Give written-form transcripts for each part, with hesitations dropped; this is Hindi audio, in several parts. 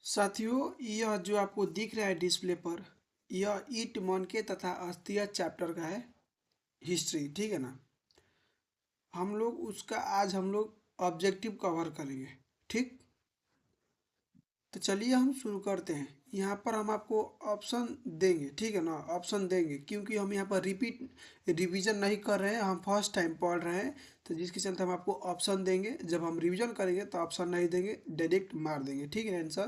साथियों, यह जो आपको दिख रहा है डिस्प्ले पर, यह ईट मन के तथा अस्थिया चैप्टर का है। हिस्ट्री, ठीक है ना। आज हम लोग ऑब्जेक्टिव कवर करेंगे। ठीक, तो चलिए हम शुरू करते हैं। यहाँ पर हम आपको ऑप्शन देंगे, ठीक है ना। ऑप्शन देंगे क्योंकि हम यहाँ पर रिवीजन नहीं कर रहे हैं, हम फर्स्ट टाइम पढ़ रहे हैं। तो जिसके चलते हम आपको ऑप्शन देंगे। जब हम रिवीजन करेंगे तो ऑप्शन नहीं देंगे, डायरेक्ट मार देंगे, ठीक है आंसर।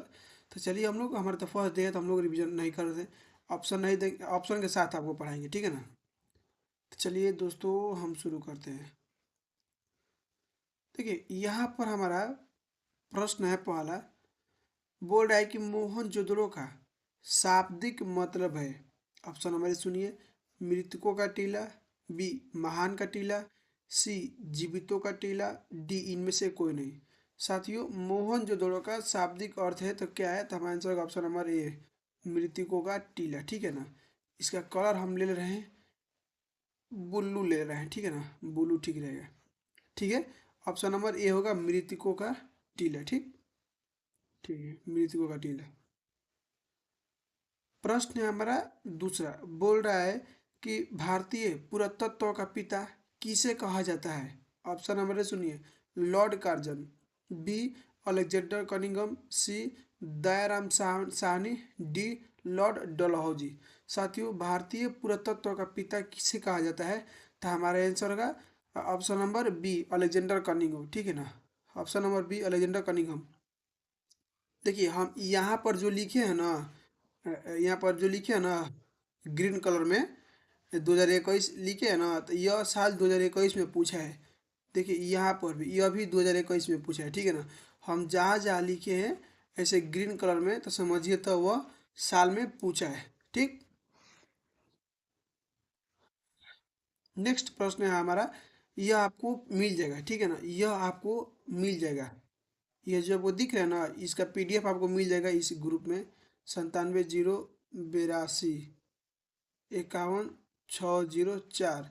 तो चलिए, हम लोग हमारे तो फर्स्ट डे है तो हम लोग रिवीजन नहीं कर रहे थे। ऑप्शन नहीं देंगे, ऑप्शन के साथ आपको पढ़ाएंगे, ठीक है ना। तो चलिए दोस्तों, हम शुरू करते हैं। देखिए, यहाँ पर हमारा प्रश्न है पहला। बोल रहा है कि मोहनजोदड़ो का शाब्दिक मतलब है। ऑप्शन नंबर सुनिए। मृतकों का टीला, बी महान का टीला, सी जीवितों का टीला, डी इनमें से कोई नहीं। साथियों, मोहनजोदड़ो का शाब्दिक अर्थ है तो क्या है, तो हमारा आंसर ऑप्शन नंबर ए, मृतकों का टीला, ठीक है ना। इसका कलर हम ले रहे हैं ब्लू ले रहे हैं, ठीक है ना। ब्लू ठीक रहेगा, ठीक है। ऑप्शन नंबर ए होगा मृतकों का टीला। ठीक, ठीक है, मृतकों का टीला। प्रश्न है हमारा दूसरा। बोल रहा है कि भारतीय पुरातत्व का पिता किसे कहा जाता है। ऑप्शन नंबर सुनिए। Lord Curzon, B Alexander Cunningham, C Dayaram Sahni, D Lord Dalhousie. साथियों, भारतीय पुरातत्व का पिता किसे कहा जाता है, तो हमारा आंसर होगा option number B Alexander Cunningham, ठीक है ना। Option number B Alexander Cunningham. देखिए, हम यहाँ पर जो लिखे हैं ना, यहाँ पर जो लिखे है ना ग्रीन कलर में, 2021 लिखे है ना, तो यह साल 2021 में पूछा है। देखिए, यहाँ पर भी यह भी 2021 में पूछा है, ठीक है ना। हम जहाँ जहाँ लिखे हैं ऐसे ग्रीन कलर में, तो समझिए तो वह साल में पूछा है। ठीक, नेक्स्ट प्रश्न है हमारा। यह आपको मिल जाएगा, ठीक है ना। यह आपको मिल जाएगा, यह जो आपको दिख रहा है ना, इसका पीडीएफ आपको मिल जाएगा इस ग्रुप में। 97 0 82 51 604।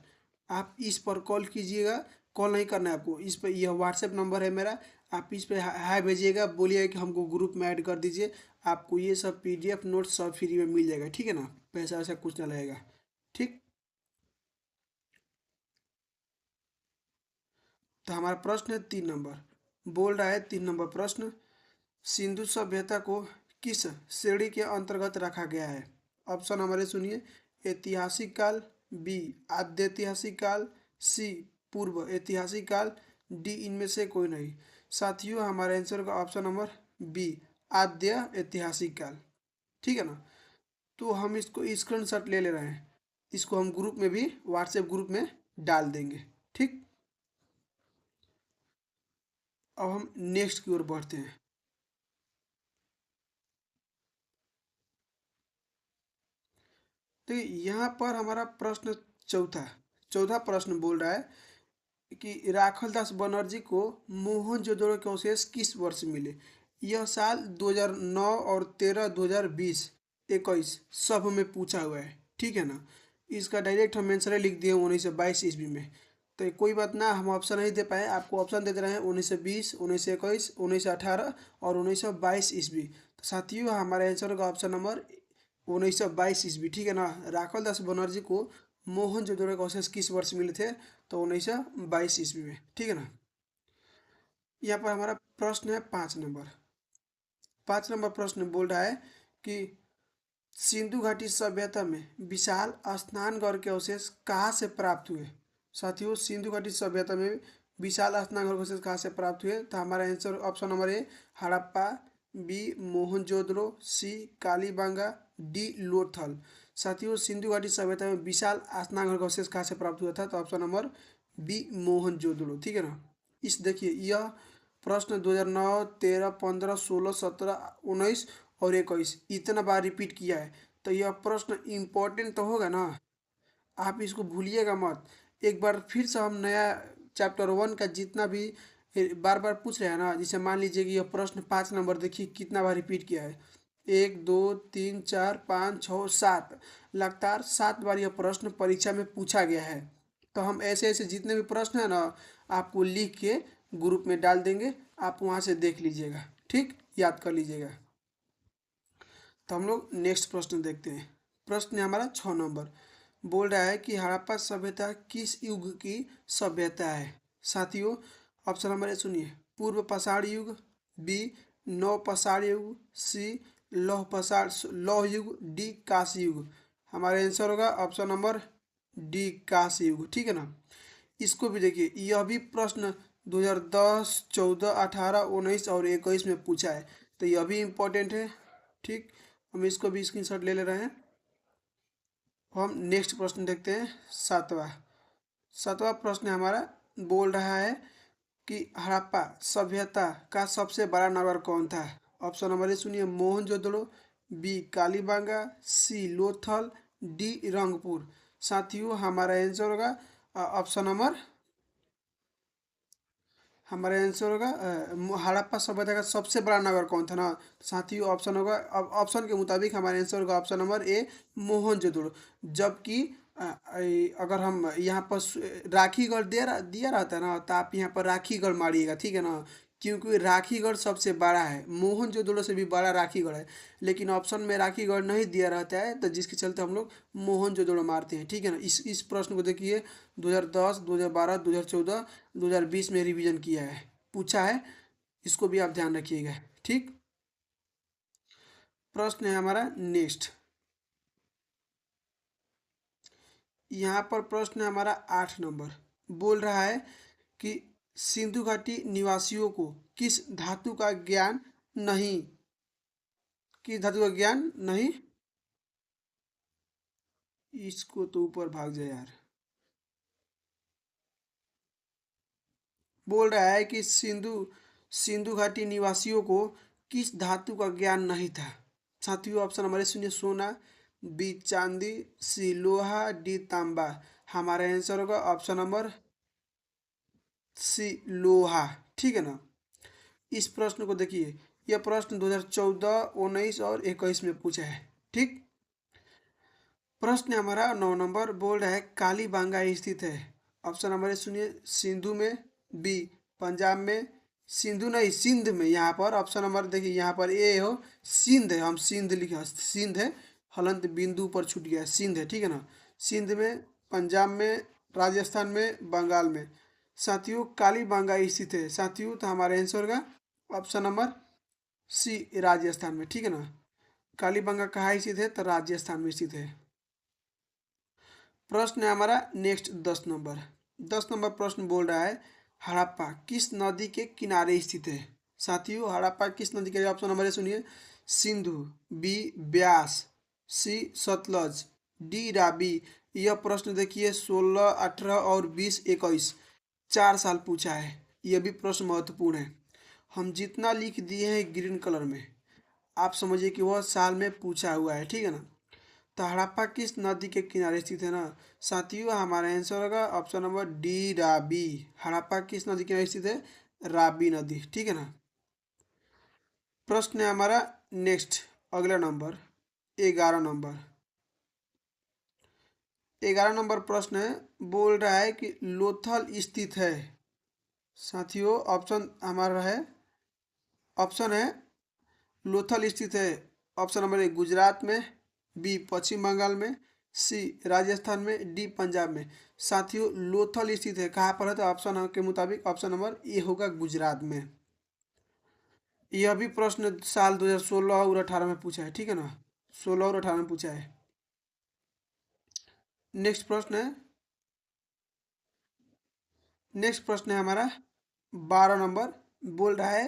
आप इस पर कॉल कीजिएगा। कॉल नहीं करना है आपको, इस पर, यह व्हाट्सएप नंबर है मेरा। आप इस पर हाय भेजिएगा, बोलिएगा कि हमको ग्रुप में ऐड कर दीजिए। आपको ये सब पीडीएफ नोट्स सब फ्री में मिल जाएगा, ठीक है ना। पैसा वैसा कुछ ना लगेगा। ठीक, तो हमारा प्रश्न है 3 नंबर। बोल रहा है 3 नंबर प्रश्न। सिंधु सभ्यता को किस श्रेणी के अंतर्गत रखा गया है। ऑप्शन हमारे सुनिए। ऐतिहासिक काल, बी आद्य ऐतिहासिक काल, सी पूर्व ऐतिहासिक काल, डी इनमें से कोई नहीं। साथियों, हमारे आंसर का ऑप्शन नंबर बी आद्य ऐतिहासिक काल, ठीक है ना। तो हम इसको स्क्रीनशॉट ले रहे हैं। इसको हम ग्रुप में भी, व्हाट्सएप ग्रुप में डाल देंगे। ठीक, अब हम नेक्स्ट की ओर बढ़ते हैं। तो यहाँ पर हमारा प्रश्न चौथा चौथा प्रश्न बोल रहा है कि राखलदास बनर्जी को मोहनजोदड़ो के अवशेष किस वर्ष मिले। यह साल 2009 और 13, 2020, 21 सब में पूछा हुआ है, ठीक है ना। इसका डायरेक्ट हम आंसर लिख दिए 1922 ईस्वी में। तो कोई बात ना, हम ऑप्शन नहीं दे पाए, आपको ऑप्शन दे रहे हैं 1920, 1921, 1918 और 1922 ईस्वी। तो साथियों, हमारे आंसर का ऑप्शन नंबर 1922 ईस्वी, ठीक है ना। राखलदास बनर्जी को मोहनजोदड़ो के अवशेष किस वर्ष मिले थे, तो 1922 ईस्वी में, ठीक है ना। यहाँ पर हमारा प्रश्न है 5 नंबर। 5 नंबर प्रश्न बोल रहा है कि सिंधु घाटी सभ्यता में विशाल स्नान घर के अवशेष कहाँ से प्राप्त हुए। साथियों, सिंधु घाटी सभ्यता में विशाल स्नान घर के अवशेष कहाँ से प्राप्त हुए, तो हमारा answer option number A Harappa, B Mohenjodaro, C Kalibangan, D Lothal. साथियों, सिंधु घाटी सभ्यता में विशाल स्नान घर का अवशेष कहाँ से प्राप्त हुआ था, तो ऑप्शन नंबर बी मोहनजोदड़ो, ठीक है ना। इस देखिए, यह प्रश्न 2009, 13, 15, 16, 17, 19 और 21 इतना बार रिपीट किया है। तो यह प्रश्न इम्पोर्टेंट तो होगा ना, आप इसको भूलिएगा मत। एक बार फिर से हम नया चैप्टर 1 का जितना भी बार बार पूछ रहे हैं ना, जैसे मान लीजिए कि यह प्रश्न 5 नंबर, देखिए कितना बार रिपीट किया है। 1 2 3 4 5 6 7, लगातार 7 बार यह प्रश्न परीक्षा में पूछा गया है। तो हम ऐसे ऐसे जितने भी प्रश्न है ना, आपको लिख के ग्रुप में डाल देंगे, आप वहाँ से देख लीजिएगा, ठीक, याद कर लीजिएगा। तो हम लोग नेक्स्ट प्रश्न देखते हैं। प्रश्न है हमारा 6 नंबर। बोल रहा है कि हड़प्पा सभ्यता किस युग की सभ्यता है। साथियों, ऑप्शन नंबर ए सुनिए, पूर्व पाषाण युग, बी नव पाषाण युग, सी लौह युग, डी कांस्य युग। हमारा आंसर होगा ऑप्शन नंबर डी कांस्य युग। ठीक है ना। इसको भी देखिए, यह भी प्रश्न 2010, 14, 18, 19 और 21 में पूछा है, तो यह भी इम्पोर्टेंट है। ठीक, हम इसको भी स्क्रीनशॉट ले ले रहे हैं। हम नेक्स्ट प्रश्न देखते हैं, सातवां। सातवां प्रश्न हमारा बोल रहा है कि हड़प्पा सभ्यता का सबसे बड़ा नगर कौन था। ऑप्शन नंबर ए सुनिए, मोहनजोदड़ो, बी कालीबांगा, सी लोथल, डी रंगपुर। साथियों, हमारा आंसर होगा ऑप्शन नंबर, हमारा आंसर होगा हड़प्पा सभ्यता का सबसे बड़ा नगर कौन था ना। साथियों, ऑप्शन होगा, अब ऑप्शन के मुताबिक हमारा आंसर होगा ऑप्शन नंबर ए मोहनजोदड़ो। जबकि अगर हम यहाँ पर राखीगढ़ दिया रहता है ना, तो आप यहाँ पर राखीगढ़ मारिएगा, ठीक है ना। क्योंकि राखीगढ़ सबसे बड़ा है, मोहनजोदड़ो से भी बड़ा राखीगढ़ है, लेकिन ऑप्शन में राखीगढ़ नहीं दिया रहता है, तो जिसके चलते हम लोग मोहनजोदड़ो मारते हैं। ठीक है ना। इस प्रश्न को देखिए, 2010, 2012, 2014, 2020 में रिवीजन किया है, पूछा है। इसको भी आप ध्यान रखिएगा। ठीक। प्रश्न है हमारा नेक्स्ट। यहाँ पर प्रश्न है हमारा 8 नंबर। बोल रहा है कि सिंधु घाटी निवासियों को किस धातु का ज्ञान नहीं, किस धातु का ज्ञान नहीं। इसको तो ऊपर भाग जाए यार। बोल रहा है कि सिंधु सिंधु घाटी निवासियों को किस धातु का ज्ञान नहीं था। साथियों, ऑप्शन हमारे सुनिए, सोना, बी चांदी, सी लोहा, डी तांबा। हमारा आंसर होगा ऑप्शन नंबर सी लोहा। ठीक है ना। इस प्रश्न को देखिए, यह प्रश्न 2014, 19 और 21 में पूछा है। ठीक। प्रश्न हमारा 9 नंबर। बोल रहा है कालीबांगा स्थित है। ऑप्शन नंबर ए सुनिए, सिंधु में, बी पंजाब में, सिंधु नहीं सिंध में। यहाँ पर ऑप्शन नंबर देखिए, यहाँ पर ए हो सिंध है, हम सिंध लिखे, सिंध है, हलंत बिंदु पर छूट गया, सिंध है। ठीक है ना। सिंध में, पंजाब में, राजस्थान में, बंगाल में। साथियों, कालीबांगा स्थित है। साथियों, तो हमारा आंसर होगा ऑप्शन नंबर सी राजस्थान में। ठीक है ना। कालीबंगा कहाँ स्थित है, तो राजस्थान में स्थित है। प्रश्न है हमारा नेक्स्ट 10 नंबर। 10 नंबर प्रश्न बोल रहा है हड़प्पा किस नदी के किनारे स्थित है। साथियों, हड़प्पा किस नदी के, ऑप्शन नंबर ए सुनिए, सिंधु, बी ब्यास, सी सतलज, डी राबी। यह प्रश्न देखिए 16, 18 और 20, 21 4 साल पूछा है। यह भी प्रश्न महत्वपूर्ण है। हम जितना लिख दिए हैं ग्रीन कलर में, आप समझिए कि वह साल में पूछा हुआ है। ठीक है ना। तो हड़प्पा किस नदी के किनारे स्थित है ना। साथियों, हमारा आंसर होगा ऑप्शन नंबर डी राबी। हड़प्पा किस नदी के किनारे स्थित है, राबी नदी। ठीक है ना। प्रश्न है हमारा नेक्स्ट, अगला नंबर 11 नंबर। 11 नंबर प्रश्न है, बोल रहा है कि लोथल स्थित है। साथियों, ऑप्शन हमारा है, ऑप्शन है लोथल स्थित है। ऑप्शन नंबर ए गुजरात में, बी पश्चिम बंगाल में, सी राजस्थान में, डी पंजाब में। साथियों, लोथल स्थित है कहाँ पर है, तो ऑप्शन के मुताबिक ऑप्शन नंबर ए होगा गुजरात में। यह भी प्रश्न साल 2016 और 18 में पूछा है। ठीक है ना। 16 और 18 में पूछा है। नेक्स्ट प्रश्न है, नेक्स्ट प्रश्न है हमारा 12 नंबर। बोल रहा है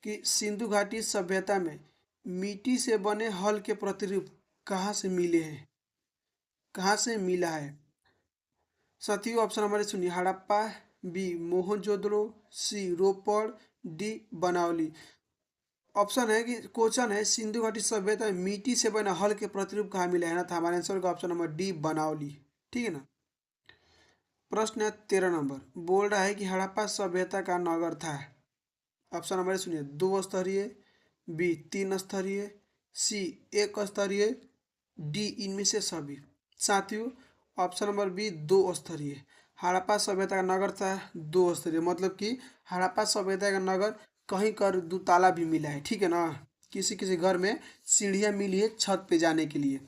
कि सिंधु घाटी सभ्यता में मिट्टी से बने हल के प्रतिरूप कहाँ से मिले हैं, कहाँ से मिला है। साथियों, ऑप्शन हमारे सुनिए, हड़प्पा, बी मोहनजोदड़ो, सी रोपड़, डी बनावली। ऑप्शन है कि क्वेश्चन है सिंधु घाटी सभ्यता में मिट्टी से बना हल के प्रतिरूप कहाँ मिला है ना, था हमारे आंसर का ऑप्शन नंबर डी बनावली। ठीक है ना। प्रश्न है 13 नंबर। बोल रहा है कि हड़प्पा सभ्यता का नगर था। ऑप्शन नंबर सुनिए, 2 स्तरीय, बी 3 स्तरीय, सी 1 स्तरीय, डी इनमें से सभी। साथियों, ऑप्शन नंबर बी 2 स्तरीय। हड़प्पा सभ्यता का नगर था 2 स्तरीय, मतलब कि हड़प्पा सभ्यता का नगर कहीं कर दुताला भी मिला है। ठीक है ना। किसी किसी घर में सीढ़ियाँ मिली है छत पे जाने के लिए।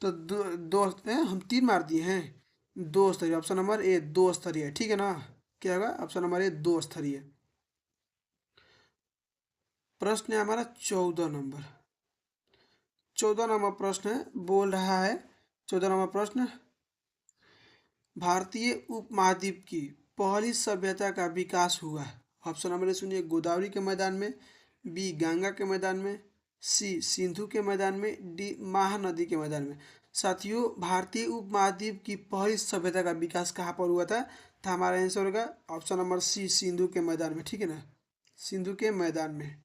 तो दोस्त हैं, हम तीन मार दिए हैं। दो स्तरीय, ऑप्शन नंबर ए दो स्तरीय है, ठीक है ना। क्या होगा, ऑप्शन नंबर ए दो स्तरीय। प्रश्न है हमारा 14 नंबर। 14 नंबर प्रश्न बोल रहा है, 14 नंबर प्रश्न, भारतीय उपमहाद्वीप की पहली सभ्यता का विकास हुआ। ऑप्शन नंबर ए सुनिए, गोदावरी के मैदान में, बी गंगा के मैदान में, सी सिंधु के मैदान में, डी महानदी के मैदान में। साथियों, भारतीय उपमहाद्वीप की पहली सभ्यता का विकास कहाँ पर हुआ था? तो हमारा आंसर होगा ऑप्शन नंबर सी सिंधु के मैदान में, ठीक है ना, सिंधु के मैदान में।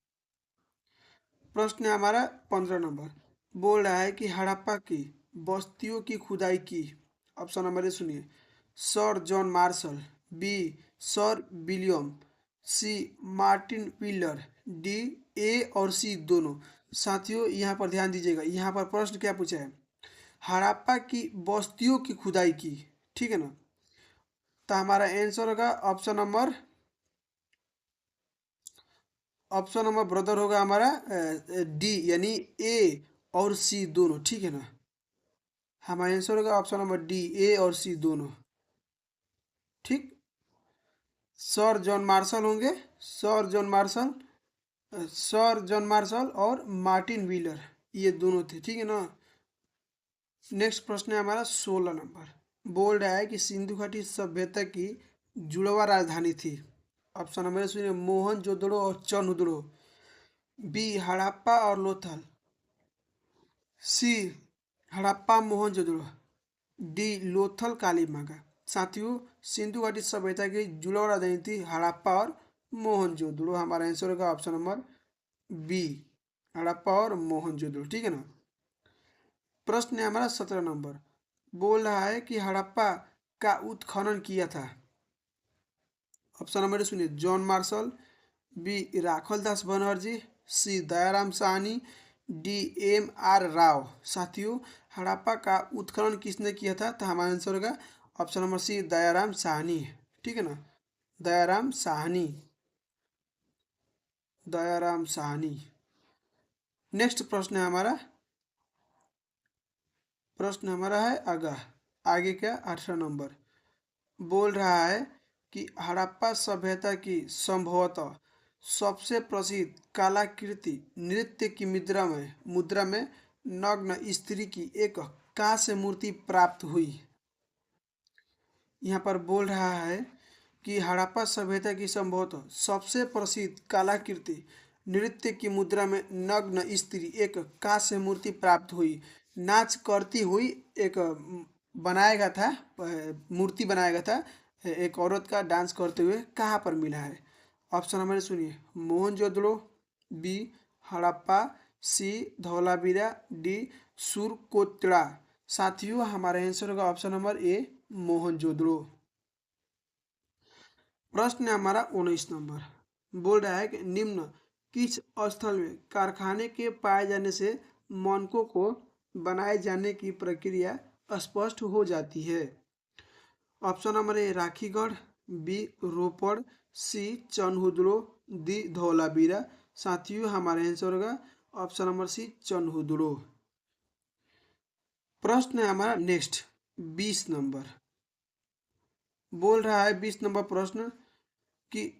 प्रश्न है हमारा 15 नंबर, बोल रहा है कि हड़प्पा की बस्तियों की खुदाई की। ऑप्शन नंबर ए सुनिए, Sir John Marshall, B Sir William, C Martin Wheeler, D A और सी दोनों। साथियों, यहाँ पर ध्यान दीजिएगा, यहाँ पर प्रश्न क्या पूछा है, हड़प्पा की बस्तियों की खुदाई की, ठीक है ना। तो हमारा आंसर होगा ऑप्शन नंबर ब्रदर होगा हमारा डी, यानी ए और सी दोनों, ठीक है ना। हमारा आंसर होगा ऑप्शन नंबर डी, ए और सी दोनों, ठीक। सर जॉन मार्शल होंगे, sir John martial, sir John martial और मार्टिन व्हीलर, ये दोनों थे, ठीक है ना। नेक्स्ट प्रश्न है हमारा 16 नंबर, बोल रहा है कि सिंधु घाटी सभ्यता की जुड़वा राजधानी थी। ऑप्शन नंबर सुनिए, मोहनजोदड़ो और चंद्रदुर्ग, बी हड़प्पा और लोथल, सी हड़प्पा मोहनजोदड़ो, डी लोथल कालीबांगा। साथियों, सिंधु घाटी सभ्यता की जुड़वा राजधानी थी हड़प्पा और मोहनजोदड़ो। हमारा आंसर होगा ऑप्शन नंबर बी, हड़प्पा और मोहनजोदड़ो, ठीक है ना। प्रश्न है हमारा 17 नंबर, बोल रहा है कि हड़प्पा का उत्खनन किया था। ऑप्शन नंबर सुनिए, John Marshall, B Rakhal Das Banerjee, C Dayaram Sahni, D M R Rao. साथियों, हड़प्पा का उत्खनन किसने किया था? तो हमारा आंसर होगा option number C Dayaram Sahni, ठीक है ना, दयाराम साहनी, दयाराम साहनी। नेक्स्ट प्रश्न है हमारा, प्रश्न हमारा है आगे क्या 18 नंबर, बोल रहा है कि हड़प्पा सभ्यता की संभवतः सबसे प्रसिद्ध कलाकृति नृत्य की मुद्रा में नग्न स्त्री की एक कांस्य मूर्ति प्राप्त हुई। यहाँ पर बोल रहा है कि हड़प्पा सभ्यता की संभवतः सबसे प्रसिद्ध कलाकृति नृत्य की मुद्रा में नग्न स्त्री एक कांस्य मूर्ति प्राप्त हुई। नाच करती हुई एक बनाया गया था, मूर्ति बनाया गया था एक औरत का डांस करते हुए, कहाँ पर मिला है? ऑप्शन नंबर सुनिए, मोहनजोदड़ो, बी हड़प्पा, सी धौलावीरा, डी सुरकोतड़ा। साथियों, हमारा आंसर होगा ऑप्शन नंबर ए मोहनजोदड़ो। प्रश्न है हमारा 19 नंबर, बोल रहा है कि निम्न किस स्थल में कारखाने के पाए जाने से मानकों को बनाए जाने की प्रक्रिया स्पष्ट हो जाती है। Option number A Rakhigarh, B Ropar, C Chanhudaro, D Dholavira. साथियों, हमारा आंसर होगा ऑप्शन नंबर सी चनहुदड़ो। प्रश्न है हमारा नेक्स्ट 20 नंबर, बोल रहा है 20 नंबर प्रश्न कि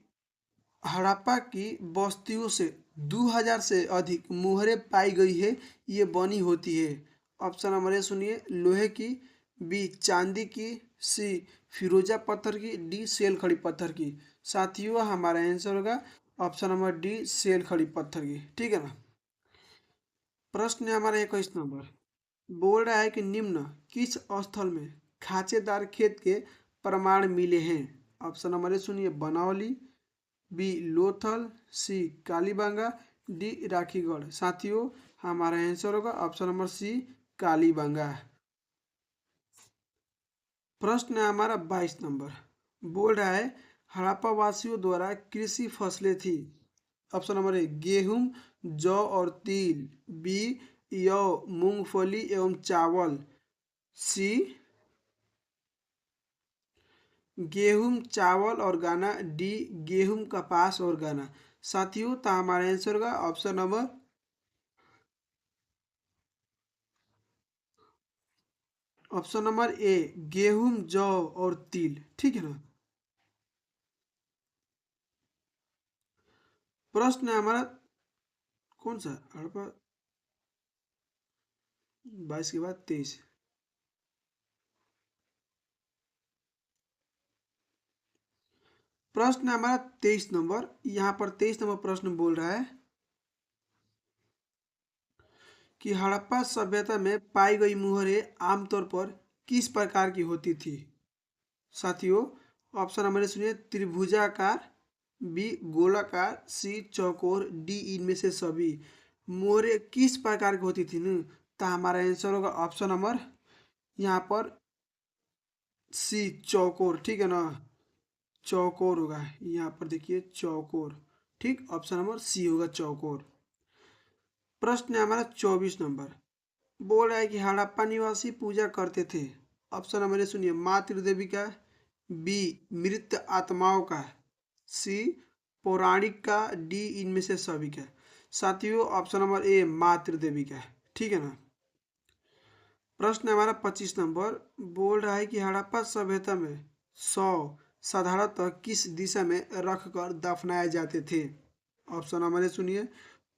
हड़प्पा की बस्तियों से 2000 से अधिक मुहरें पाई गई है, ये बनी होती है। ऑप्शन नंबर ए सुनिए, लोहे की, बी चांदी की, सी फिरोजा पत्थर की, डी सेल खड़ी पत्थर की। साथियों, हमारा आंसर होगा ऑप्शन नंबर डी सेल खड़ी पत्थर की, ठीक है ना। प्रश्न है हमारा 21 नंबर, बोल रहा है कि निम्न किस स्थल में खांचेदार खेत के प्रमाण मिले हैं। ऑप्शन नंबर ए सुनिए, बनावली, बी लोथल, सी कालीबांगा, डी राखीगढ़। साथियों, हमारा आंसर होगा ऑप्शन नंबर सी कालीबांगा। प्रश्न है हमारा 22 नंबर, बोल रहा है हड़प्पा वासियों द्वारा कृषि फसलें थी। ऑप्शन नंबर ए गेहूं, जौ और तिल, बी यौ मूंगफली एवं चावल, सी गेहूं चावल और गन्ना, डी गेहूं कपास और गन्ना। साथियों, तो हमारा आंसर होगा ऑप्शन नंबर ऑप्शन नंबर ए गेहूं, जौ और तिल, ठीक है ना। प्रश्न है हमारा कौन सा हड़प्पा 22 के बाद 23। प्रश्न है हमारा 23 नंबर। यहाँ पर 23 नंबर प्रश्न बोल रहा है कि हड़प्पा सभ्यता में पाई गई मुहरें आमतौर पर किस प्रकार की होती थी। साथियों, ऑप्शन नंबर ए सुनिए, त्रिभुजाकार, बी गोलाकार, सी चौकोर, डी इनमें से सभी। मोहरें किस प्रकार की होती थी न, तो हमारा आंसर होगा ऑप्शन नंबर यहाँ पर सी चौकोर, ठीक है ना। चौकोर होगा यहाँ पर, देखिए चौकोर, ठीक, ऑप्शन नंबर सी होगा चौकोर। प्रश्न है हमारा 24 नंबर। बोल रहा है कि हड़प्पा निवासी पूजा करते थे। ऑप्शन नंबर ए सुनिए, माँ त्रिदेवी का, बी मृत आत्माओं का, सी पौराणिक का, डी इनमें से सभी का। साथियों, ऑप्शन नंबर ए माँ त्रिदेवी का, ठीक है ना। प्रश्न है हमारा 25 नंबर। बोल रहा है कि हड़प्पा सभ्यता में शव साधारणतः किस दिशा में रखकर दफनाए जाते थे। ऑप्शन नंबर ए सुनिए,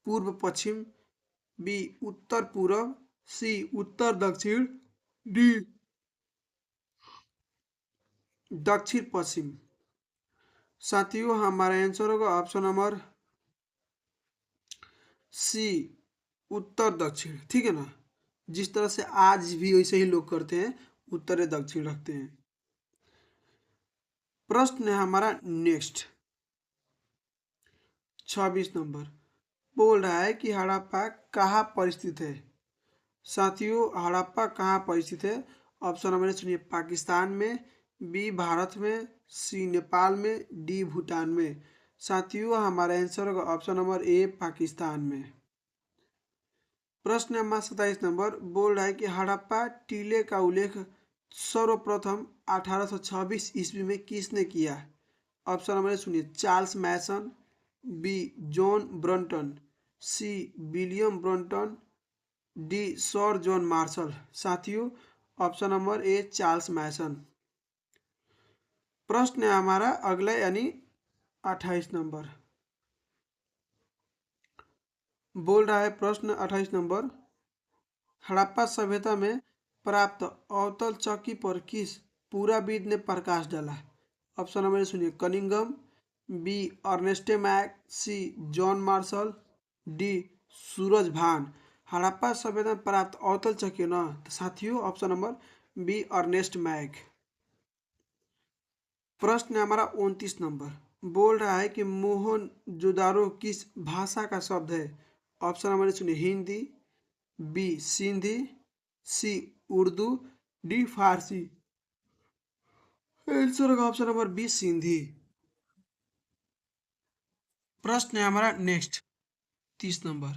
पूर्व पश्चिम, बी उत्तर पूर्व, सी उत्तर दक्षिण, डी दक्षिण पश्चिम। साथियों, हमारा आंसर होगा ऑप्शन नंबर सी उत्तर दक्षिण, ठीक है ना। जिस तरह से आज भी वैसे ही लोग करते हैं, उत्तर दक्षिण रखते हैं। प्रश्न है हमारा नेक्स्ट 26 नंबर। बोल रहा है कि हड़प्पा कहाँ पर स्थित है। साथियों, हड़प्पा कहाँ पर स्थित है। ऑप्शन नंबर सुनिए, पाकिस्तान में, बी भारत में, सी नेपाल में, डी भूटान में। साथियों, हमारा आंसर होगा ऑप्शन नंबर ए पाकिस्तान में। प्रश्न नंबर 27 नंबर। बोल रहा है कि हड़प्पा टीले का उल्लेख सर्वप्रथम 1826 ईस्वी में किसने किया। ऑप्शन नंबर सुनिए, Charles Masson, B John Brunton, C William Brunton, D sir John Marshall. साथियों, option number A Charles Masson. प्रश्न है हमारा अगला यानी 28 नंबर। बोल रहा है प्रश्न 28 नंबर। हड़प्पा सभ्यता में प्राप्त अवतल चौकी पर किस पुराविद ने प्रकाश डाला। ऑप्शन नंबर सुनिए, कनिंगम, बी अर्नेस्टे मैक, सी जॉन मार्शल, डी सूरज भान। हड़प्पा सभ्यता में प्राप्त अवतल चौकी ना, तो साथियों option number B Ernest Mackay. प्रश्न है हमारा 29 नंबर। बोल रहा है कि मोहनजोदारो किस भाषा का शब्द है। ऑप्शन नंबर सुनिए, हिंदी, बी सिंधी, सी उर्दू, डी फारसी। आंसर होगा ऑप्शन नंबर बी सिंधी। प्रश्न है हमारा नेक्स्ट 30 नंबर।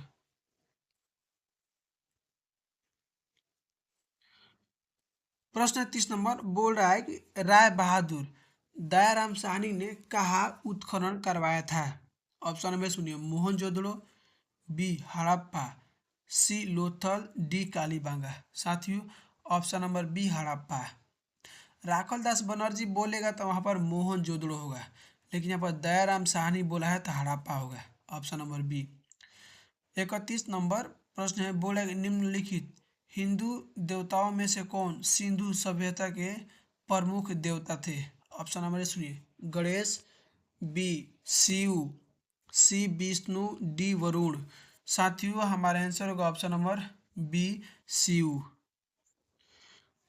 प्रश्न 30 नंबर। बोल रहा है कि राय बहादुर दयाराम साहनी ने कहा उत्खनन करवाया था। ऑप्शन नंबर सुनिए, मोहनजोदड़ो, बी हड़प्पा, सी लोथल, डी कालीबांगा। साथियों, ऑप्शन नंबर बी हड़प्पा। राखल दास बनर्जी बोलेगा तो वहाँ पर मोहनजोदड़ो होगा, लेकिन यहाँ पर दयाराम साहनी बोला है तो हड़प्पा होगा, ऑप्शन नंबर बी। 31 नंबर प्रश्न है, बोला निम्नलिखित हिंदू देवताओं में से कौन सिंधु सभ्यता के प्रमुख देवता थे। ऑप्शन नंबर सुनिए, गणेश, बी शिव, सी विष्णु, डी वरुण। साथियों, हमारा आंसर होगा ऑप्शन नंबर बी शिव।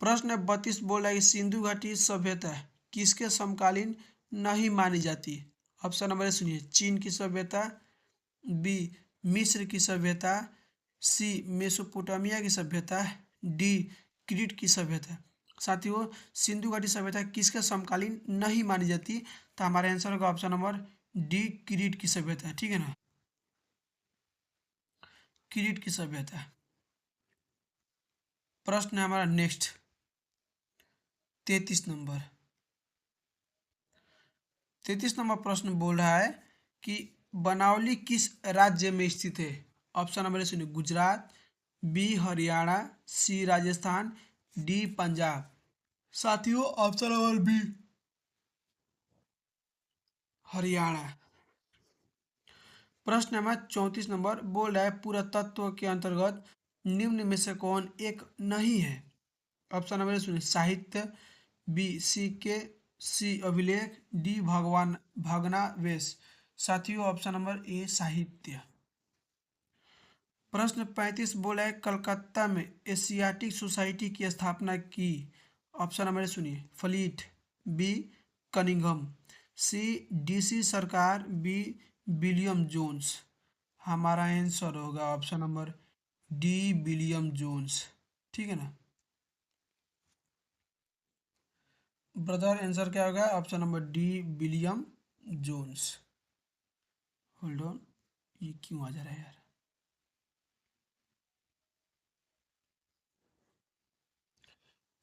प्रश्न 32 बोल रहा है कि सिंधु घाटी सभ्यता किसके समकालीन नहीं मानी जाती। ऑप्शन नंबर सुनिए, चीन की सभ्यता, बी मिस्र की सभ्यता, सी मेसोपोटामिया की सभ्यता, डी क्रीट की सभ्यता। साथियों, सिंधु घाटी सभ्यता किसके समकालीन नहीं मानी जाती, तो हमारा आंसर होगा ऑप्शन नंबर डी क्रीट की सभ्यता, ठीक है ना, क्रीट की सभ्यता। प्रश्न है हमारा नेक्स्ट 33 नंबर। 33 नंबर प्रश्न बोल रहा है कि बनावली किस राज्य में स्थित है। ऑप्शन नंबर सुनिए, गुजरात, बी हरियाणा, सी राजस्थान, डी पंजाब। साथियों ऑप्शन नंबर बी हरियाणा। प्रश्न नंबर 34 बोल रहा है पुरातत्व के अंतर्गत निम्न में से कौन एक नहीं है। ऑप्शन नंबर सुनिए साहित्य, बी सिक्के, सी अभिलेख, डी भगवान भग्नावशेष। साथियों ऑप्शन नंबर ए साहित्य। प्रश्न 35 बोला है कलकत्ता में एशियाटिक सोसाइटी की स्थापना की। ऑप्शन नंबर सुनिए Fleet, B Cunningham, C D C Sircar, B William Jones. हमारा आंसर होगा option number D William Jones. ठीक है ना ब्रदर, आंसर क्या होगा option number D William Jones. Hold on, ये क्यों आ जा रहा है यार।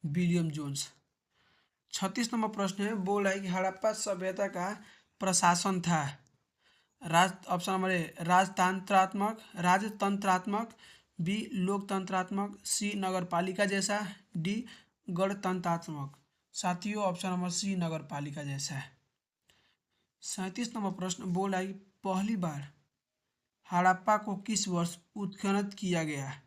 William Jones. 36 प्रश्न है बोल रहा है कि हड़प्पा सभ्यता का प्रशासन था। ऑप्शन नंबर ए राजतंत्रात्मक, बी लोकतंत्रात्मक, सी नगरपालिका जैसा, डी गणतंत्रात्मक। साथियों ऑप्शन नंबर सी नगरपालिका जैसा है। 37 प्रश्न बोल रहा है कि पहली बार हड़प्पा को किस वर्ष उत्खनन किया गया।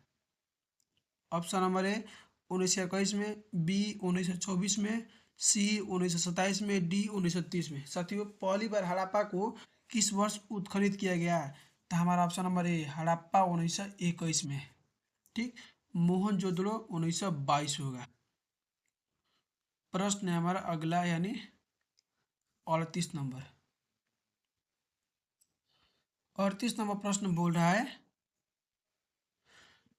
ऑप्शन नंबर ए 1921 में, बी 1924 में, सी 1927 में, डी 1930 में। साथियों पहली बार हड़प्पा को किस वर्ष उत्खनन किया गया तो हमारा ऑप्शन नंबर ए हड़प्पा 1921 में। ठीक, मोहनजोदड़ो 1922 होगा। प्रश्न है हमारा अगला यानी 38 38 प्रश्न बोल रहा है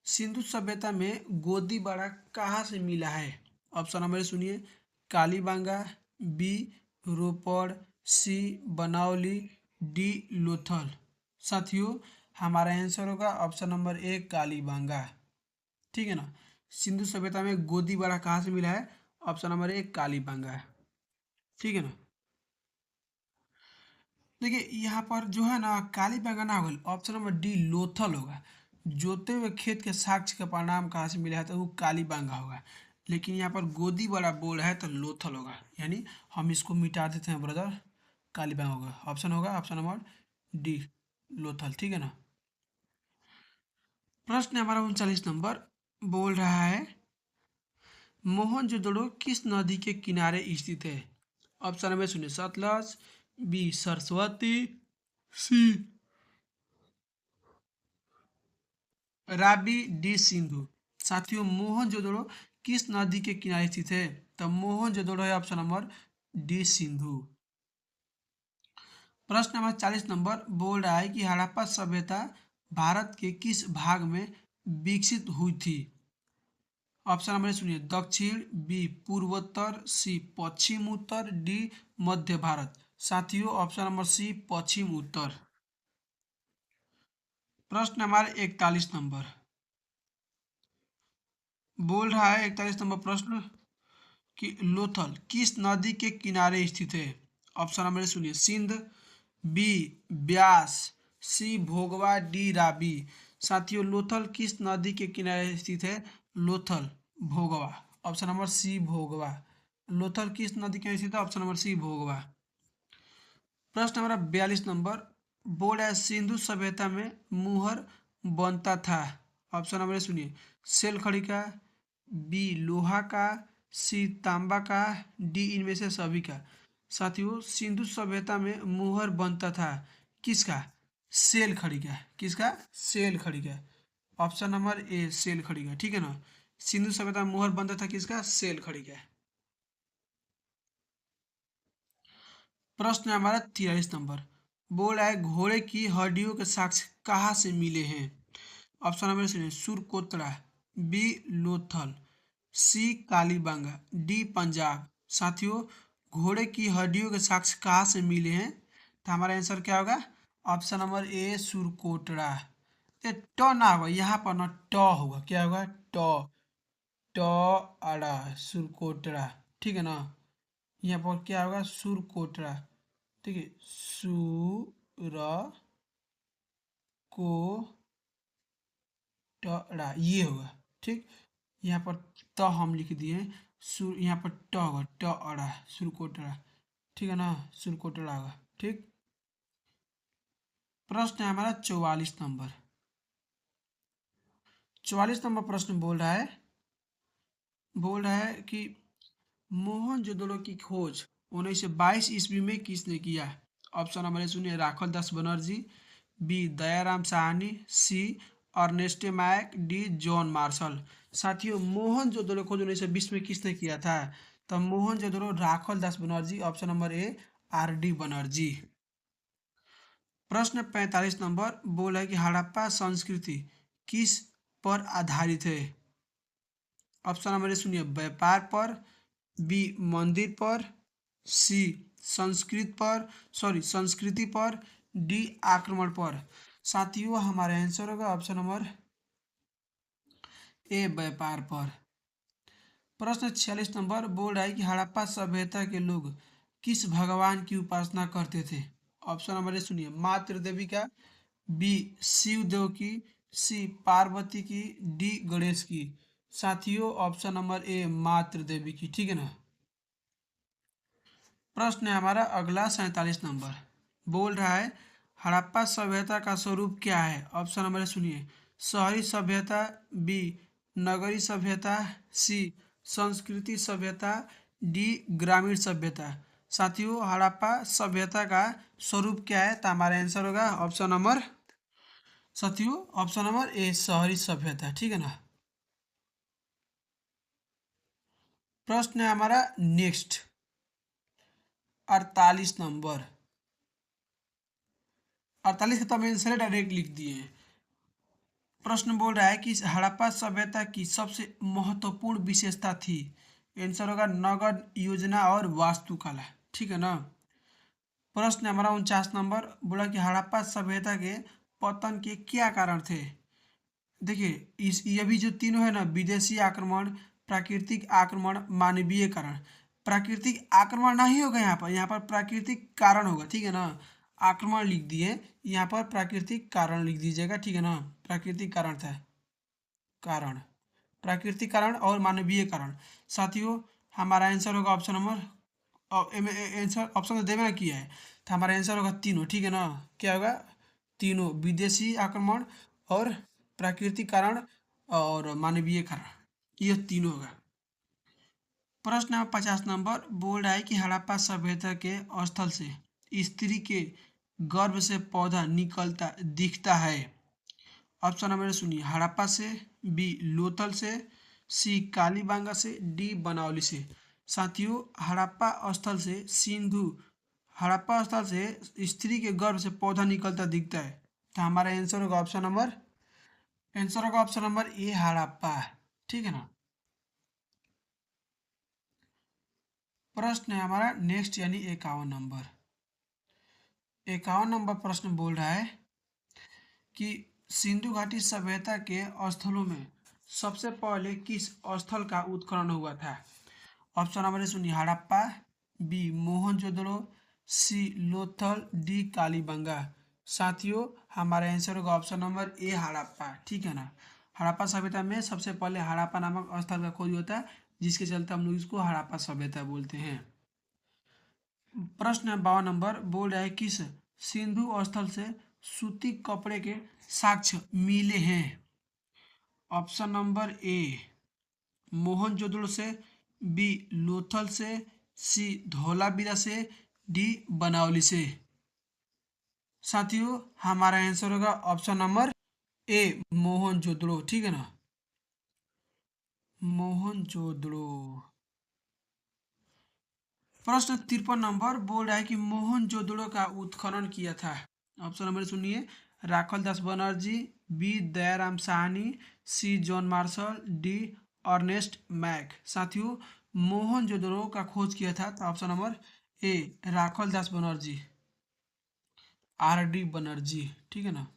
सिंधु सभ्यता में गोदी बाड़ा कहाँ से मिला है। ऑप्शन नंबर सुनिए कालीबांगा, बी रोपड़, सी बनावली, डी लोथल। साथियों हमारा आंसर होगा ऑप्शन नंबर ए कालीबांगा। ठीक है ना सिंधु सभ्यता में गोदी बाड़ा कहाँ से मिला है, ऑप्शन नंबर ए कालीबांगा। ठीक है ना देखिए यहाँ पर जो है ना कालीबांगा ना होगा, ऑप्शन नंबर डी लोथल होगा। जोते हुए खेत के साक्ष्य का परिणाम कहाँ से मिला है तो वो कालीबांगा होगा। लेकिन यहाँ पर गोदी बड़ा बोल है तो लोथल होगा, यानी हम इसको मिटा देते हैं ब्रदर। कालीबांगा होगा, ऑप्शन होगा ऑप्शन नंबर डी लोथल। ठीक है ना प्रश्न हमारा 39 बोल रहा है मोहनजोदड़ो किस नदी के किनारे स्थित है। ऑप्शन नंबर सुनिए सतलज, बी सरस्वती, सी राबी, डी सिंधु। साथियों मोहनजोदड़ो किस नदी के किनारे स्थित है तो मोहनजोदड़ो है ऑप्शन नंबर डी सिंधु। प्रश्न नंबर 40 बोल रहा है कि हड़प्पा सभ्यता भारत के किस भाग में विकसित हुई थी। ऑप्शन नंबर सुनिए दक्षिण, बी पूर्वोत्तर, सी पश्चिम उत्तर, डी मध्य भारत। साथियों ऑप्शन नंबर सी पश्चिम उत्तर। प्रश्न नंबर 41 बोल रहा है 41 प्रश्न कि लोथल किस नदी के किनारे स्थित है। ऑप्शन नंबर सुनिए सिंध, बी ब्यास, सी भोगवा, डी राबी। साथियों लोथल किस नदी के किनारे स्थित है, लोथल भोगवा। ऑप्शन नंबर सी भोगवा। लोथल किस नदी के किनारे स्थित है, ऑप्शन नंबर सी भोगवा। प्रश्न नंबर 42 बोर्ड है सिंधु सभ्यता में मुहर बनता था। ऑप्शन नंबर सुनिए सेल खड़ी का, बी लोहा का, सी तांबा का, डी इनमें से सभी का। साथियों सिंधु सभ्यता में मुहर बनता था किसका, सेल खड़ी का। किसका, सेल खड़ी का। ऑप्शन नंबर ए सेल खड़ी का। ठीक है ना सिंधु सभ्यता में मुहर बनता था किसका, सेल खड़ी का। प्रश्न हमारा 43 बोल रहा है घोड़े की हड्डियों के साक्ष्य कहाँ से मिले हैं। ऑप्शन नंबर सुनिए सुरकोतड़ा, बी लोथल, सी कालीबांगा, डी पंजाब। साथियों घोड़े की हड्डियों के साक्ष्य कहाँ से मिले हैं तो हमारा आंसर क्या होगा ऑप्शन नंबर ए सुरकोतड़ा। ये ट ना होगा यहाँ पर ना ट होगा, क्या होगा ट, ट अड़ा सुरकोतड़ा। ठीक है ना यहाँ पर क्या होगा सुरकोटड़ा। ठीक है सुर को टड़ा ये होगा। ठीक यहाँ पर त हम लिख दिए, सुर यहाँ पर ट होगा, ट अड़ा, सुरकोटड़ा, ठीक है ना, सुरकोटड़ा होगा। ठीक। प्रश्न है हमारा 44 नंबर। 44 नंबर प्रश्न बोल रहा है कि मोहनजोदड़ो की खोज 1922 ईस्वी में किसने किया? ऑप्शन नंबर ए सुनिए, Rakhal Das Banerjee, B Dayaram Sahni, C Ernest Mackay, D John Marshall. साथियों, मोहनजोदड़ो खोज 1920 में किसने किया था? तो Mohenjodaro Rakhal Das Banerjee, option number A R D Banerjee. प्रश्न 45 नंबर बोला है कि हड़प्पा संस्कृति किस पर आधारित है? ऑप्शन नंबर ए सुनिए, व्यापार पर, बी मंदिर पर, सी संस्कृति पर, डी आक्रमण पर। साथियों, हमारा आंसर होगा ऑप्शन नंबर ए व्यापार पर। प्रश्न 46 नंबर बोल रहा है कि हड़प्पा सभ्यता के लोग किस भगवान की उपासना करते थे? ऑप्शन नंबर ए सुनिए, मातृ देवी का, बी शिव देव की, सी पार्वती की, डी गणेश की। साथियों, ऑप्शन नंबर ए मातृ देवी की, ठीक है ना। प्रश्न है हमारा अगला 47 नंबर बोल रहा है हड़प्पा सभ्यता का स्वरूप क्या है? ऑप्शन नंबर ए सुनिए, शहरी सभ्यता, बी नगरी सभ्यता, सी संस्कृति सभ्यता, डी ग्रामीण सभ्यता। साथियों, हड़प्पा सभ्यता का स्वरूप क्या है? तो हमारा आंसर होगा ऑप्शन नंबर, साथियों ऑप्शन नंबर ए शहरी सभ्यता, ठीक है ना। प्रश्न है हमारा नेक्स्ट 48 नंबर। 48 का तो हम आंसर डायरेक्ट लिख दिए हैं। प्रश्न बोल रहा है कि हड़प्पा सभ्यता की सबसे महत्वपूर्ण विशेषता थी। आंसर होगा नगद योजना और वास्तुकला, ठीक है ना। प्रश्न हमारा 49 नंबर बोला कि हड़प्पा सभ्यता के पतन के क्या कारण थे? देखिए, इस ये भी जो तीनों है ना, विदेशी आक्रमण, प्राकृतिक आक्रमण, मानवीय कारण। प्राकृतिक आक्रमण नहीं होगा यहाँ पर प्राकृतिक कारण होगा, ठीक है ना। आक्रमण लिख दिए, यहाँ पर प्राकृतिक कारण लिख दीजिएगा, ठीक है ना। प्राकृतिक कारण था, कारण, प्राकृतिक कारण और मानवीय कारण। साथियों, हमारा आंसर होगा ऑप्शन नंबर, आंसर ऑप्शन तो देवे ना किया है, तो हमारा आंसर होगा तीनों, ठीक है ना। क्या होगा? तीनों, विदेशी आक्रमण और प्राकृतिक कारण और मानवीय कारण, ये तीनों होगा। प्रश्न नंबर 50 नंबर बोल रहा है कि हड़प्पा सभ्यता के स्थल से स्त्री के गर्भ से पौधा निकलता दिखता है। ऑप्शन नंबर सुनिए, हड़प्पा से, बी लोथल से, सी कालीबांगा से, डी बनावली से। साथियों, हड़प्पा स्थल से स्त्री के गर्भ से पौधा निकलता दिखता है, तो हमारा आंसर होगा ऑप्शन नंबर ए हड़प्पा, ठीक है ना। प्रश्न है हमारा नेक्स्ट यानी 51 नंबर। 51 नंबर प्रश्न बोल रहा है कि सिंधु घाटी सभ्यता के स्थलों में सबसे पहले किस स्थल का उत्खनन हुआ था? ऑप्शन नंबर सुनिए, हड़प्पा, बी मोहनजोदड़ो, सी लोथल, डी कालीबंगा। साथियों, हमारा आंसर होगा ऑप्शन नंबर ए हड़प्पा, ठीक है ना। हड़प्पा सभ्यता में सबसे पहले हड़प्पा नामक स्थल का खोज होता है, जिसके चलते हम लोग इसको हड़प्पा सभ्यता बोलते हैं। प्रश्न 52 नंबर बोल रहा है किस सिंधु स्थल से सूती कपड़े के साक्ष्य मिले हैं? ऑप्शन नंबर ए मोहनजोदड़ो से, बी लोथल से, सी धौलावीरा से, डी बनावली से। साथियों, हमारा आंसर होगा ऑप्शन नंबर ए मोहनजोदड़ो, ठीक है ना। मोहनजोदड़ो। प्रश्न 53 नंबर बोल रहा है कि मोहनजोदड़ो का उत्खनन किया था। ऑप्शन नंबर सुनिए, Rakhal Das Banerjee, B Dayaram Sahni, C John Marshall, D Ernest Mackay. साथियों, मोहनजोदड़ो का खोज किया था, तो option number A Rakhal Das Banerjee, R D Banerjee, ठीक है ना।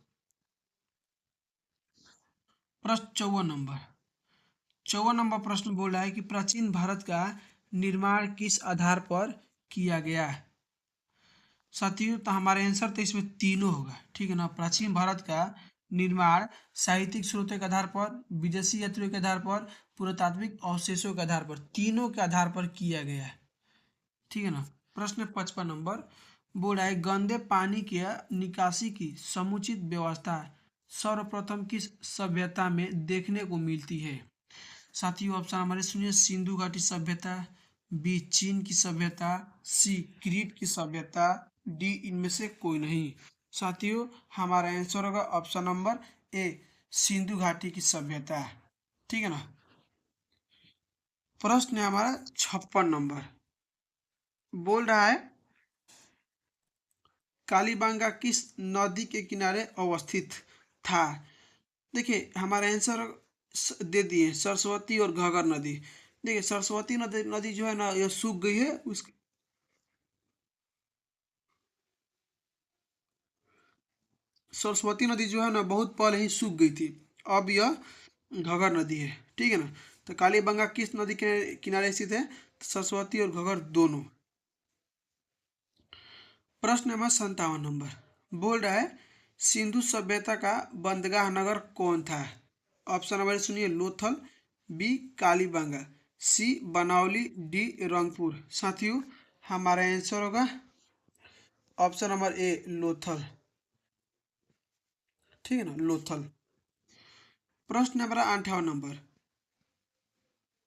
प्रश्न 54 नंबर प्रश्न बोल रहा है कि प्राचीन भारत का निर्माण किस आधार पर किया गया? साथियों, तो हमारे आंसर तो इसमें तीनों होगा, ठीक है ना। प्राचीन भारत का निर्माण साहित्यिक स्रोतों के आधार पर, विदेशी यात्रियों के आधार पर, पुरातात्विक अवशेषों के आधार पर, तीनों के आधार पर किया गया है। ठीक है ना। प्रश्न 55 नंबर बोल रहा है गंदे पानी के निकासी की समुचित व्यवस्था सर्वप्रथम किस सभ्यता में देखने को मिलती है। साथियों ऑप्शन हमारे सुनिए, सिंधु घाटी सभ्यता, बी चीन की सभ्यता, सी क्रीट की सभ्यता, डी इनमें से कोई नहीं। साथियों हमारा आंसर होगा ऑप्शन नंबर ए, सिंधु घाटी की सभ्यता। ठीक है ना। प्रश्न है हमारा 56 नंबर बोल रहा है कालीबंगा किस नदी के किनारे अवस्थित था। देखिए हमारा आंसर दे दिए सरस्वती और घगर नदी। देखिए सरस्वती नदी नदी जो है ना ये सूख गई है, उस सरस्वती नदी जो है ना बहुत पहले ही सूख गई थी, अब यह घगर नदी है। ठीक है ना। तो कालीबंगा किस नदी के किनारे स्थित है, सरस्वती और घगर दोनों। प्रश्न नंबर 57 नंबर बोल रहा है सिंधु सभ्यता का बंदरगाह नगर कौन था। ऑप्शन नंबर सुनिए, लोथल, बी कालीबंगा, सी बनावली, डी रंगपुर। साथियों हमारा आंसर होगा ऑप्शन नंबर ए, लोथल। ठीक है ना, लोथल। प्रश्न नंबर 58 नंबर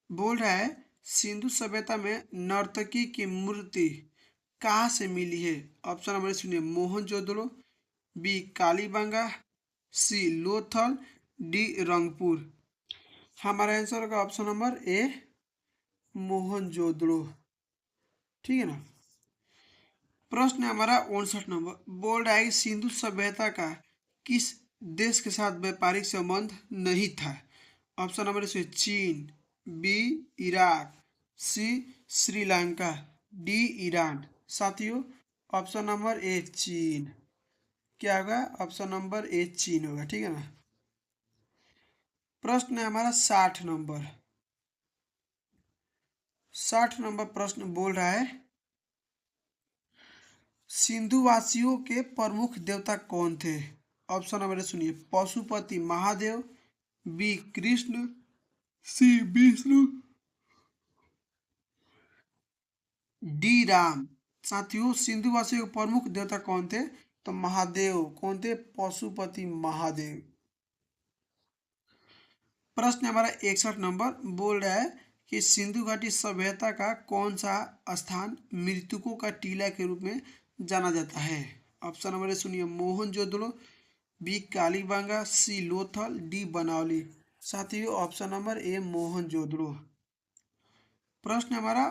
बोल रहा है सिंधु सभ्यता में नर्तकी की मूर्ति कहाँ से मिली है। ऑप्शन नंबर सुनिए, मोहनजोदड़ो, बी कालीबंगा, सी लोथल, डी रंगपुर। हमारा आंसर होगा ऑप्शन नंबर ए, मोहनजोदड़ो। ठीक है ना। प्रश्न हमारा 59 नंबर बोल रहा है कि सिंधु सभ्यता का किस देश के साथ व्यापारिक संबंध नहीं था। ऑप्शन नंबर से चीन, बी इराक, सी श्रीलंका, डी ईरान। साथियों ऑप्शन नंबर ए, चीन। क्या होगा, ऑप्शन नंबर ए चीन होगा। ठीक है ना। प्रश्न है हमारा 60 नंबर। 60 नंबर प्रश्न बोल रहा है सिंधु वासियों के प्रमुख देवता कौन थे। ऑप्शन नंबर सुनिए, पशुपति महादेव, बी कृष्ण, सी विष्णु, डी राम। साथियों सिंधु वासियों के प्रमुख देवता कौन थे, तो महादेव। कौन थे, पशुपति महादेव। प्रश्न हमारा 61 नंबर बोल रहा है कि सिंधु घाटी सभ्यता का कौन सा स्थान मृतकों का टीला के रूप में जाना जाता है। ऑप्शन नंबर सुनिए, मोहनजोदड़ो, बी कालीबंगा, सी लोथल, डी बनावली। साथियों ऑप्शन नंबर ए, मोहनजोदड़ो। प्रश्न हमारा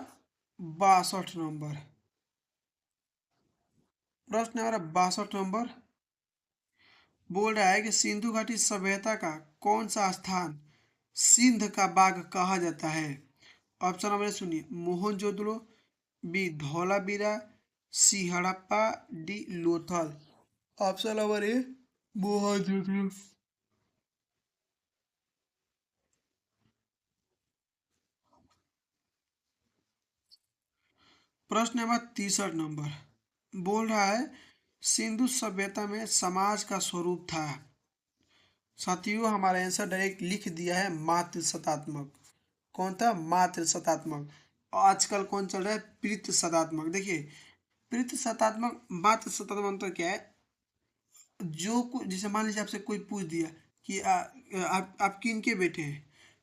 62 नंबर। प्रश्न हमारा 62 नंबर बोल रहा है कि सिंधु घाटी सभ्यता का कौन सा स्थान सिंध का बाग कहा जाता है। ऑप्शन नंबर सुनिए, Mohenjodaro, B Dholavira, C Harappa, D Lothal. Option number A, Mohenjodaro. प्रश्न नंबर 63 नंबर बोल रहा है सिंधु सभ्यता में समाज का स्वरूप था। साथियों हमारा आंसर डायरेक्ट लिख दिया है, मातृ सतात्मक। कौन था, मातृ सतात्मक। आजकल कौन चल रहा है, प्रीत सतात्मक। देखिए प्रीत सतात्मक मातृ सतात्मक तो क्या है, जो कुछ जैसे मान लीजिए आपसे कोई पूछ दिया कि आप किन के बेटे हैं,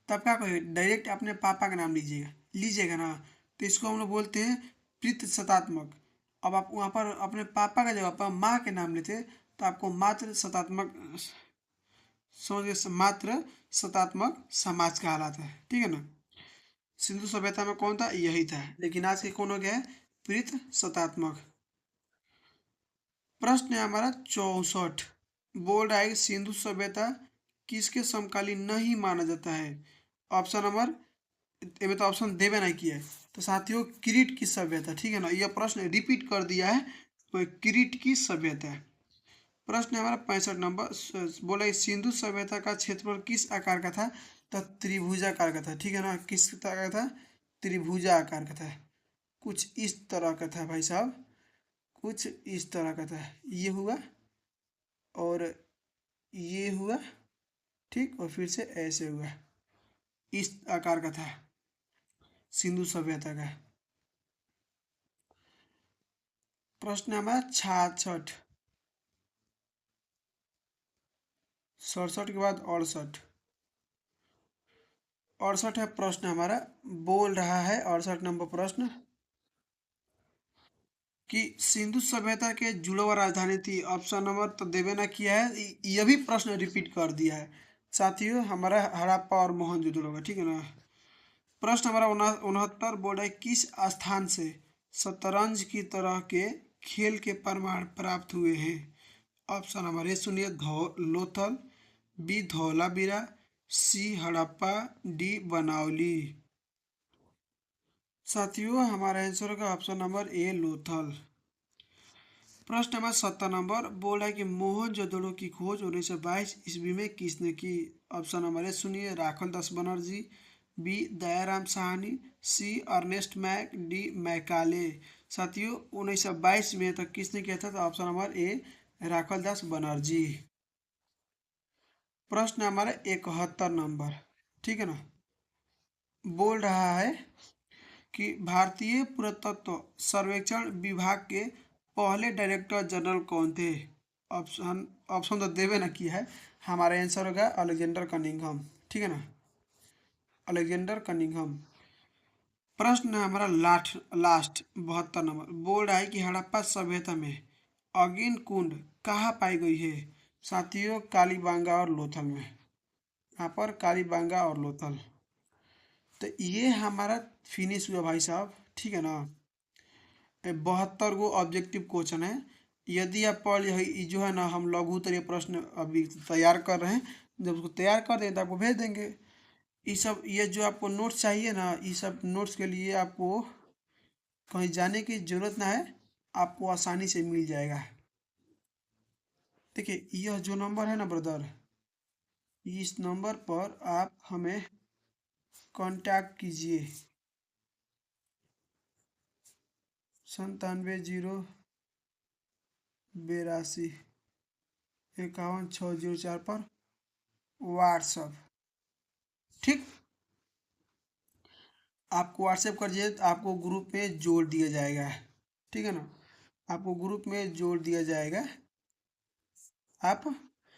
तब क्या करेंगे, डायरेक्ट अपने पापा का नाम लीजिएगा, लीजिएगा ना। तो इसको हम लोग बोलते हैं प्रीत सतात्मक। अब आप वहाँ पर अपने पापा का जगह पर माँ के नाम लेते तो आपको मातृ सतात्मक, समझ, मातृ सतात्मक समाज कहलाता है। ठीक है ना। सिंधु सभ्यता में कौन था, यही था, लेकिन आज के कौन हो गया है, प्रीत सतात्मक। प्रश्न है हमारा 64 बोल रहा है कि सिंधु सभ्यता किसके समकालीन नहीं माना जाता है। ऑप्शन नंबर ये तो ऑप्शन देवे नहीं किया है, तो साथियों क्रीट की सभ्यता। ठीक है ना, यह प्रश्न रिपीट कर दिया है, तो क्रीट की सभ्यता। प्रश्न हमारा 65 नंबर बोला सिंधु सभ्यता का क्षेत्रफल किस आकार का था, तो त्रिभुजाकार का था। ठीक है ना, किस तरह का था, त्रिभुजा आकार का था। कुछ इस तरह का था भाई साहब, कुछ इस तरह का था। ये हुआ और ये हुआ, ठीक, और फिर से ऐसे हुआ, इस आकार का था सिंधु सभ्यता का। प्रश्न हमारा 66, 67 के बाद 68, 68 है प्रश्न हमारा। बोल रहा है 68 नंबर प्रश्न कि सिंधु सभ्यता के जुड़वा राजधानी थी। ऑप्शन नंबर तो देवे ना किया है, यह भी प्रश्न रिपीट कर दिया है साथियों, हमारा हड़प्पा और मोहनजोदड़ो का, ठीक है ना। प्रश्न हमारा 69 बोल रहा है किस स्थान से शतरंज की तरह के खेल के प्रमाण प्राप्त हुए हैं। ऑप्शन हमारे सुनिए, Lothal, B Dholavira, C Harappa, D बनावली। साथियों हमारा आंसर होगा ऑप्शन नंबर ए लोथल। प्रश्न नंबर 70 बोल रहा है कि मोहनजोदड़ो की खोज 1922 ईस्वी में किसने की। ऑप्शन नंबर ए सुनिए, राखल दास बनर्जी, बी दयाराम साहनी, सी अर्नेस्ट मैक, डी मैकाले। साथियों 1922 में तक किसने किया था, तो option number A Rakhal Das Banerjee. प्रश्न हमारा 71 ठीक है ना, बोल रहा है कि भारतीय पुरातत्व सर्वेक्षण विभाग के पहले डायरेक्टर जनरल कौन थे। ऑप्शन ऑप्शन तो देवे ना किया है, हमारा आंसर होगा अलेक्जेंडर कनिंघम, ठीक है ना, अलेक्जेंडर कनिंघम। प्रश्न है हमारा लास्ट 72 बोल रहा है कि हड़प्पा सभ्यता में अगिन कुंड कहाँ पाई गई है। साथियों कालीबांगा और लोथल में, यहाँ पर कालीबांगा और लोथल। तो ये हमारा फिनिश हुआ भाई साहब, ठीक है ना। 72 ऑब्जेक्टिव क्वेश्चन है। यदि आप पढ़ लिया जो है ना, हम लघु उत्तरीय प्रश्न अभी तैयार कर रहे हैं, जब उसको तैयार कर दें तो आपको भेज देंगे। ये सब, ये जो आपको नोट्स चाहिए ना, ये सब नोट्स के लिए आपको कहीं जाने की ज़रूरत ना है, आपको आसानी से मिल जाएगा। देखिए यह जो नंबर है ना ब्रदर, इस नंबर पर आप हमें कांटेक्ट कीजिए, 97 02 82 51 604 पर व्हाट्सअप, ठीक। आपको व्हाट्सएप कर दिए तो आपको ग्रुप में जोड़ दिया जाएगा, ठीक है ना, आपको ग्रुप में जोड़ दिया जाएगा। आप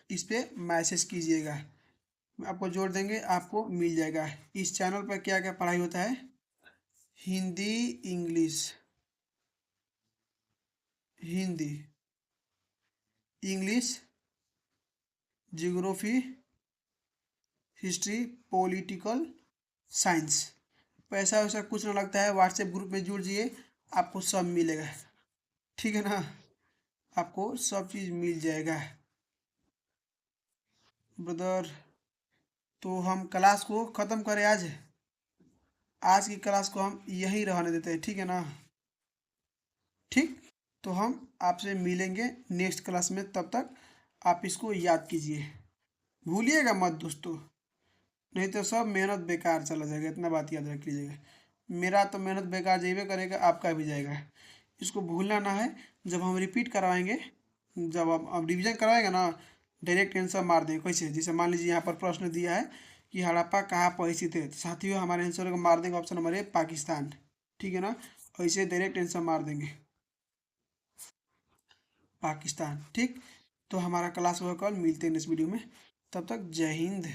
इस पे मैसेज कीजिएगा, आपको जोड़ देंगे, आपको मिल जाएगा। इस चैनल पर क्या क्या पढ़ाई होता है, Hindi, English, Hindi, English, geography, history, political science. पैसा वैसा कुछ ना लगता है, व्हाट्सएप ग्रुप में जुड़ जाइए, आपको सब मिलेगा, ठीक है ना, आपको सब चीज़ मिल जाएगा ब्रदर। तो हम क्लास को ख़त्म करें आज, आज की क्लास को हम यहीं रहने देते हैं, ठीक है ना, ठीक। तो हम आपसे मिलेंगे नेक्स्ट क्लास में, तब तक आप इसको याद कीजिए, भूलिएगा मत दोस्तों, नहीं तो सब मेहनत बेकार चला जाएगा, इतना बात याद रख लीजिएगा। मेरा तो मेहनत बेकार जाइए करेगा, आपका भी जाएगा, इसको भूलना ना है। जब हम रिपीट करवाएंगे, जब आप रिवीजन कराएंगे ना, डायरेक्ट आंसर मार देंगे। कैसे, जैसे मान लीजिए यहाँ पर प्रश्न दिया है कि हड़प्पा कहाँ पर स्थित है, तो साथियों हमारे आंसर को मार देंगे ऑप्शन नंबर ए पाकिस्तान, ठीक है ना, ऐसे डायरेक्ट आंसर मार देंगे पाकिस्तान, ठीक। तो हमारा क्लास होगा कल, मिलते हैं नेक्स्ट वीडियो में, तब तक जय हिंद।